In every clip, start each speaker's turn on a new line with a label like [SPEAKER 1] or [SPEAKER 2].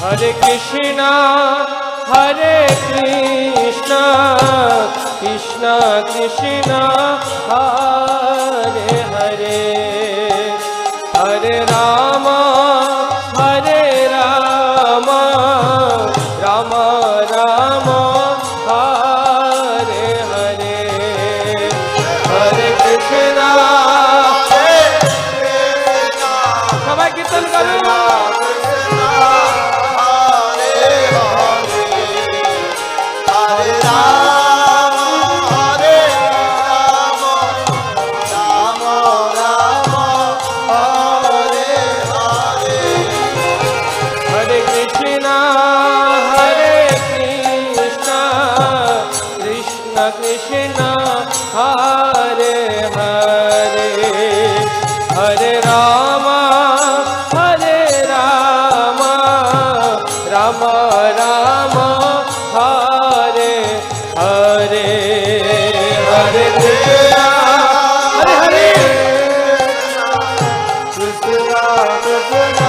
[SPEAKER 1] Hare Krishna, Hare Krishna, Krishna Krishna, Hare Hare, Hare Rama, Hare Rama, Rama Rama, Hare Hare, Hare Krishna, Hare Krishna, সবাই কীর্তন করুন। Krishna, Hare Hare, Hare Rama, Hare Rama, Rama Rama, Hare Hare, Hare Krishna, Hare Hare, Krishna Krishna,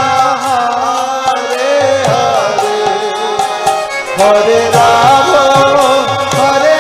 [SPEAKER 1] Hare Hare, Hare Rama, Hare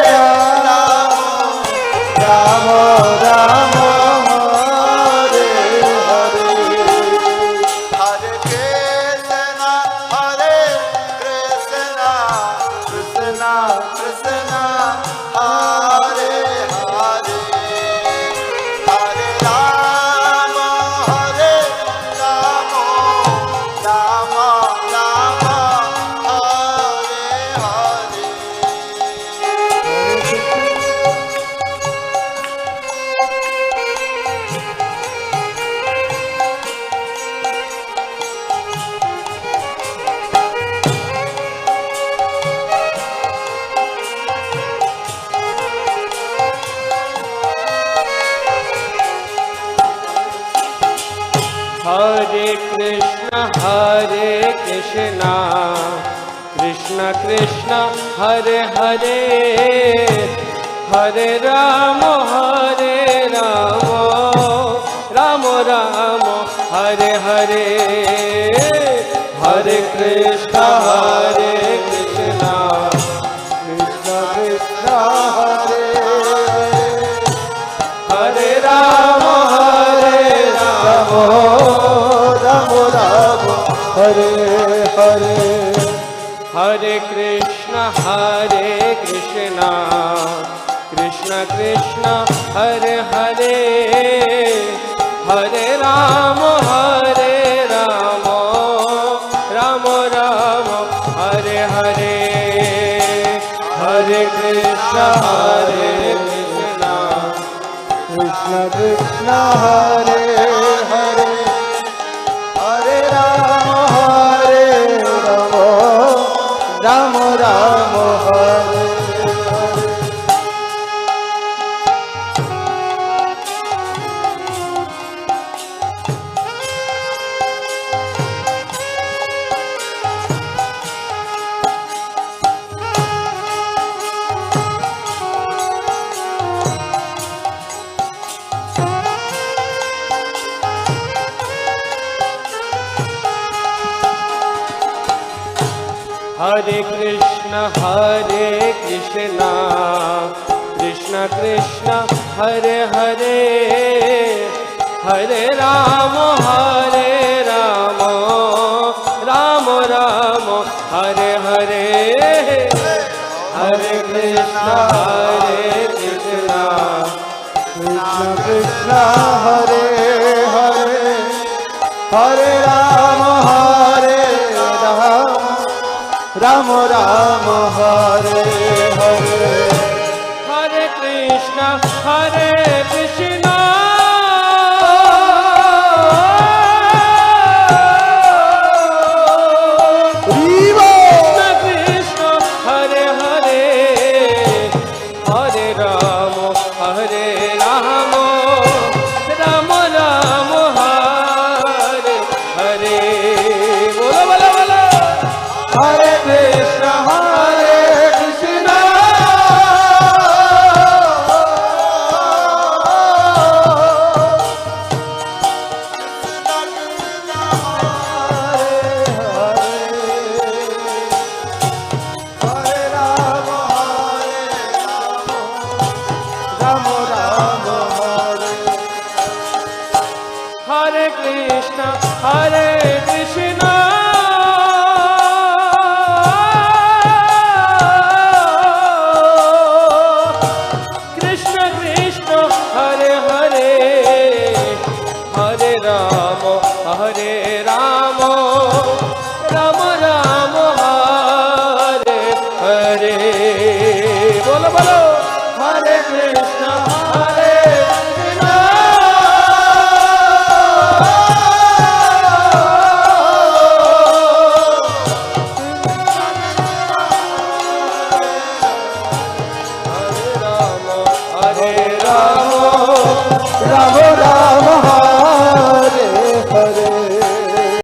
[SPEAKER 1] Hare Krishna, Hare Krishna, Krishna Krishna, Hare Hare, Hare Rama, Hare Rama, Rama Rama, Hare Hare, Hare Krishna, Hare Krishna, Krishna Krishna, Hare Hare, Hare Rama, Hare Rama, Rama Rama, Hare Hare, Hare Krishna, Hare Krishna, Krishna Krishna, Hare Hare, Hare Rama, Hare Rama, Rama Rama, Hare Hare, Hare Krishna, Hare Krishna, Krishna Krishna, Hare Hare, Hare Rama, Hare Rama, Rama Rama, Hare Hare. Hare Krishna, Hare Krishna, Krishna Krishna, Hare Hare, Hare Rama, Hare Rama, Rama Rama, Hare Hare, Hare Krishna, Hare Krishna, Krishna Krishna, Hare Hare, Hare Rama, Hare Rama, Rama Rama, Hare